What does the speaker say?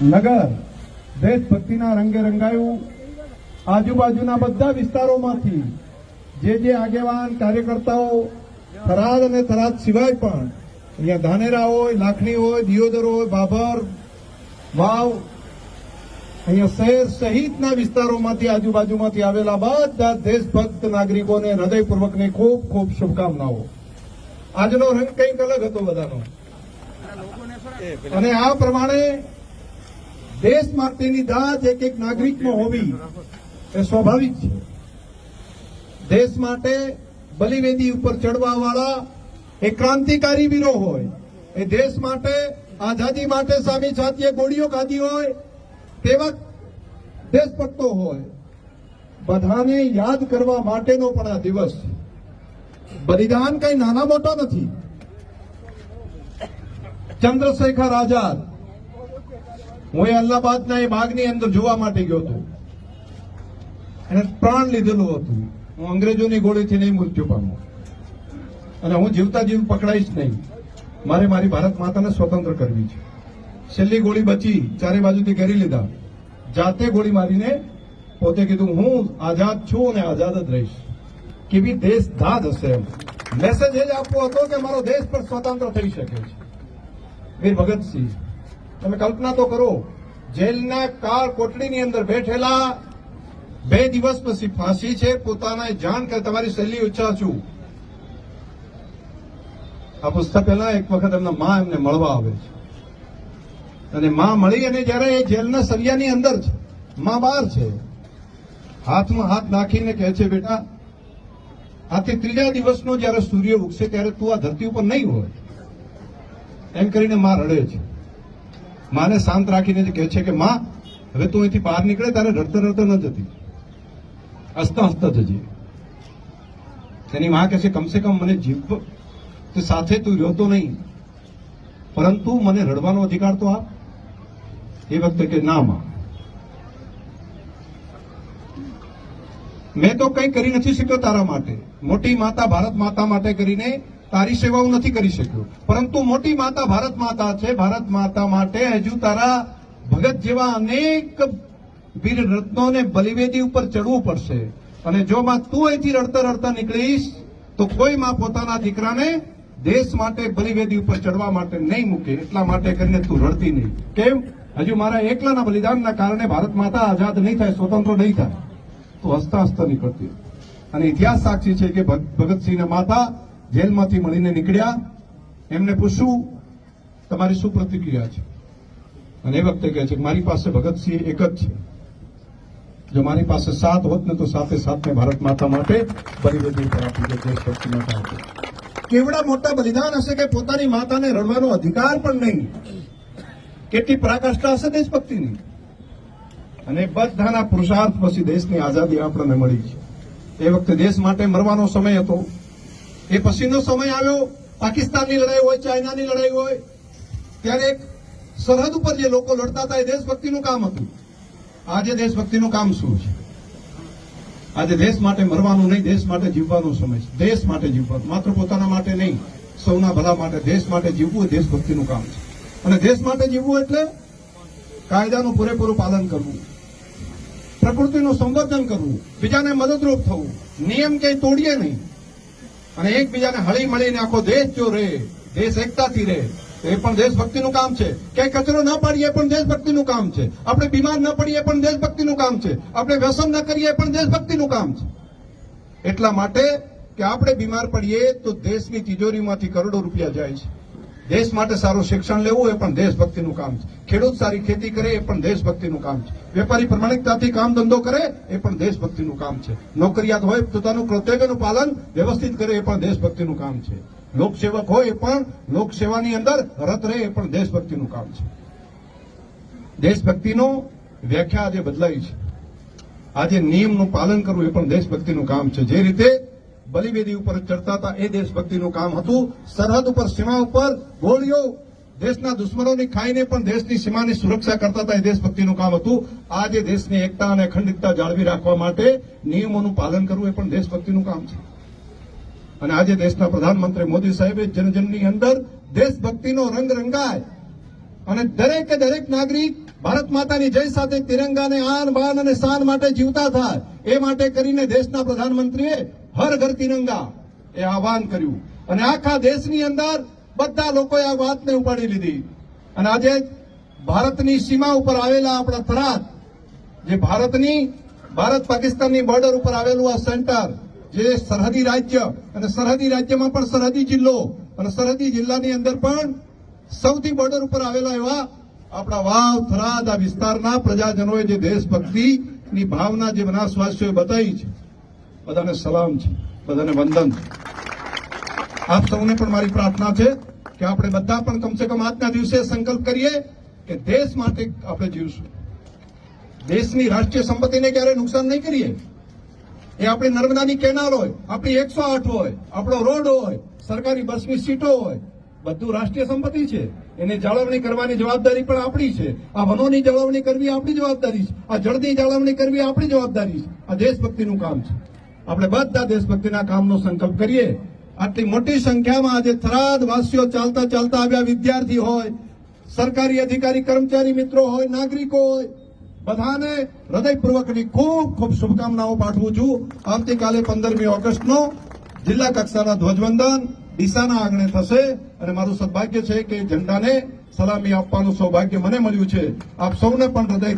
નગર દેશભક્તિના રંગે રંગાયું। આજુબાજુના બધા વિસ્તારોમાંથી જે આગેવાન કાર્યકર્તાઓ થરાદ અને થરાદ સિવાય પણ અહીંયા ધાનેરા હોય, લાખણી હોય, દિયોદર હોય, બાબર, વાવ, અહીંયા શહેર સહિતના વિસ્તારોમાંથી આજુબાજુમાંથી આવેલા બધા દેશભક્ત નાગરિકોને હૃદયપૂર્વકની ખૂબ ખૂબ શુભકામનાઓ। આજનો રંગ કંઈક અલગ હતો બધાનો, અને આ પ્રમાણે દેશ માટેની દાદ એક એક નાગરિકનો હોવી એ સ્વાભાવિક છે। દેશ માટે બલિવેદી ઉપર ચડવાવાળા એ ક્રાંતિકારી વીરો હોય, એ દેશ માટે આઝાદી માટે સામી છાતીએ ગોળીઓ ખાધી હોય તેવા દેશભક્તો હોય, બધાને યાદ કરવા માટેનો પણ આ દિવસ। બલિદાન કઈ નાના મોટા નથી। ચંદ્રશેખર આઝાદ, હું એ અલ્હાબાદના એ બાગની અંદર જોવા માટે ગયો હતો, એને પ્રાણ લીધેલું હતું। હું અંગ્રેજોની ગોળીથી નહીં મૃત્યુ પામું, અને હું જીવતા જીવ પકડાઈશ નહીં। મારે મારી ભારત માતાને સ્વતંત્ર કરવી છે। છેલ્લી ગોળી બચી, ચારે બાજુથી ઘેરી લીધા, જાતે ગોળી મારીને પોતે કીધું હું આઝાદ છું અને આઝાદ જ રહીશ। કેવી દેશ દાદ હશે! એમ મેસેજ એ જ આપવો હતો કે મારો દેશ પણ સ્વતંત્ર થઈ શકે છે। વીર ભગતસિંહ, તમે કલ્પના તો કરો, જેલના કાળ કોટડીની અંદર બેઠેલા, 2 દિવસ પછી ફાંસી છે, પોતાના જાણ કે તમારી છેલ્લી ઈચ્છા છું। આ પુસ્તક પહેલા એક વખત એમના મા એમને મળવા આવે છે, અને મા મળી અને જયારે એ જેલના સળિયાની અંદર છે, મા બહાર છે, હાથમાં હાથ નાખીને કહે છે, બેટા આથી 3જા દિવસનો જયારે સૂર્ય ઉગશે ત્યારે તું આ ધરતી ઉપર નહીં હોય, એમ કરીને મા રડે છે। માને શાંત રાખીને કહે છે કે માં, હવે તું અહીંથી બહાર નીકળે ત્યારે રડતા રડતા ન જતી, હસતા હસતા જજે। તેની માં કહે છે, કમસે કમ મને જીવ સાથે તું રહ્યો તો નહીં, પરંતુ મને રડવાનો અધિકાર તો આપ। એ વખતે કે ના માં, મેં તો કંઈ કરી નથી શક્યો તારા માટે, મોટી માતા ભારત માતા માટે કરીને તારી સેવા હું નથી કરી શક્યો, પરંતુ મોટી માતા ભારત માતા છે, ભારત માતા માટે હજુ તારા ભગત જેવા અનેક વીર રત્નોને બલિવેદી ઉપર ચડવું પડશે। અને જો માં તું અહીંથી રડતા રડતા નીકળીશ તો કોઈ માં પોતાના દીકરાને દેશ માટે બલિવેદી ઉપર ચડવા માટે નહીં મૂકે, એટલા માટે કરીને તું રડતી નહીં। કેમ? હજુ મારા એકલાના બલિદાનના કારણે ભારત માતા આઝાદ નહીં થાય, સ્વતંત્ર નહીં થાય, તો હસતા હસતા નીકળતી। અને ઇતિહાસ સાક્ષી છે કે ભગતસિંહના માતા જેલમાંથી મળીને નીકળ્યા, એમને પૂછ્યું તમારી શું પ્રતિક્રિયા છે, અને એ વખતે કહે છે કે મારી પાસે ભગતસિંહ એક જ છે, જો મારી પાસે 7 હોત ને તો 7 ભારત માતા માટે બલિવેદી ઉપર આપી દે, દેશભક્તિ માટે આપી। કેવડા મોટા બલિદાન હશે કે પોતાની માતાને રડવાનો અધિકાર પણ નહીં! કેટલી પરાકાષ્ઠા હશે દેશભક્તિની! અને બધાના પુરુષાર્થ પછી દેશની આઝાદી આપણને મળી છે। એ વખતે દેશ માટે મરવાનો સમય હતો, એ પછીનો સમય આવ્યો, પાકિસ્તાનની લડાઈ હોય, ચાઇનાની લડાઈ હોય, ત્યારે એક સરહદ ઉપર જે લોકો લડતા હતા એ દેશભક્તિનું કામ હતું। આજે દેશભક્તિનું કામ શું છે? આજે દેશ માટે મરવાનું નહીં, દેશ માટે જીવવાનો સમય છે। દેશ માટે જીવવાનું, માત્ર પોતાના માટે નહીં, સૌના ભલા માટે દેશ માટે જીવવું એ દેશભક્તિનું કામ છે। અને દેશ માટે જીવવું એટલે કાયદાનું પૂરેપૂરું પાલન કરવું, પ્રકૃતિનું સંવર્ધન કરવું, બીજાને મદદરૂપ થવું, નિયમ ક્યાંય તોડીએ નહીં, અને એકબીજાને હળી મળીને આખો દેશ જો રહે, દેશ એકતાથી રહે, એ પણ દેશભક્તિનું કામ છે। ક્યાંય કચરો ન પાડીએ પણ દેશભક્તિનું કામ છે, આપણે બીમાર ન પડીએ પણ દેશભક્તિનું કામ છે, આપણે વ્યસન ન કરીએ પણ દેશભક્તિનું કામ છે। એટલા માટે કે આપણે બીમાર પડીએ તો દેશની તિજોરીમાંથી કરોડો રૂપિયા જાય છે। દેશ માટે સારું શિક્ષણ લેવું એ પણ દેશભક્તિનું કામ છે, ખેડૂત સારી ખેતી કરે એ પણ દેશભક્તિનું કામ છે, વેપારી પ્રમાણિકતાથી કામ ધંધો કરે એ પણ દેશભક્તિનું કામ છે, નોકરિયાત હોય પોતાનું કર્તવ્યનું પાલન વ્યવસ્થિત કરે એ પણ દેશભક્તિનું કામ છે, લોકસેવક હોય એ પણ લોકસેવાની અંદર રત રહે એ પણ દેશભક્તિનું કામ છે। દેશભક્તિનો વ્યાખ્યા આજે બદલાઈ છે, આજે નિયમનું પાલન કરવું એ પણ દેશભક્તિનું કામ છે। જે રીતે બલિવેદી ઉપર ચડતા હતા એ દેશભક્તિનું કામ હતું, સરહદ ઉપર સીમા ઉપર ગોળીઓ દેશના દુશ્મનોની ખાઈને પણ દેશની સીમાની સુરક્ષા કરતા હતા એ દેશભક્તિનું કામ હતું। આજે દેશની એકતા અને અખંડિતતા જાળવી રાખવા માટે નિયમોનું પાલન કરવું એ પણ દેશભક્તિનું કામ છે। અને આજે દેશના પ્રધાનમંત્રી મોદી સાહેબે જનજનની અંદર દેશભક્તિનો રંગ રંગાય અને દરેકે દરેક નાગરિક ભારત માતાની જય સાથે તિરંગાને આન બાન અને શાન માટે જીવતા થાય એ માટે કરીને દેશના પ્રધાનમંત્રીએ હર ઘર તિરંગા એ આહવાન કર્યું અને આખા દેશની અંદર બધા લોકોએ આ વાતને ઉપાડી લીધી અને આજે ભારતની સીમા ઉપર આવેલા આપણા થરાદ, જે ભારત પાકિસ્તાનની બોર્ડર ઉપર આવેલું આ સેન્ટર, જે સરહદી રાજ્ય અને સરહદી રાજ્યમાં પણ સરહદી જિલ્લો અને સરહદી જિલ્લાની અંદર પણ સૌથી બોર્ડર ઉપર આવેલા એવા આપણા વાવ થરાદ આ વિસ્તારના પ્રજાજનોએ જે દેશભક્તિની ભાવના જે બનાસવાસીઓએ બતાવી છે, બધાને સલામ છે, બધાને વંદન છે. આપ સૌને પણ મારી પ્રાર્થના છે કે આપણે બધા પણ કમસે કમ આજના દિવસે સંકલ્પ કરીએ કે દેશ માટે આપણે જીવશું. દેશની રાષ્ટ્રીય સંપત્તિને ક્યારે નુકસાન નહીં કરીએ. એ આપણી નર્મદાની કેનાલ હોય, આપણી 108 હોય, આપણો રોડ હોય, સરકારી બસની સીટો હોય, બધું રાષ્ટ્રીય સંપત્તિ છે. એની જાળવણી કરવાની જવાબદારી પણ આપણી છે. આ વનોની જાળવણી કરવી આપણી જવાબદારી છે. આ જળની જાળવણી કરવી આપણી જવાબદારી છે. આ દેશભક્તિનું કામ છે. આપણે બધા દેશભક્તિના કામનો સંકલ્પ કરીએ. આટલી મોટી સંખ્યામાં આજે થરાદ વાસીઓ ચાલતા ચાલતા આવ્યા, વિદ્યાર્થી હોય, સરકારી અધિકારી કર્મચારી મિત્રો હોય, નાગરિકો હોય, બધાને હૃદયપૂર્વકની ખૂબ ખૂબ શુભકામનાઓ પાઠવું છું. આવતીકાલે 15મી ઓગસ્ટનો જિલ્લા કક્ષાના ધ્વજવંદન ડીસાના આંગણે થશે અને મારું સદભાગ્ય છે કે ઝંડાને સલામી આપવાનું સૌભાગ્ય મને મળ્યું છે. આપ સૌને પણ હૃદય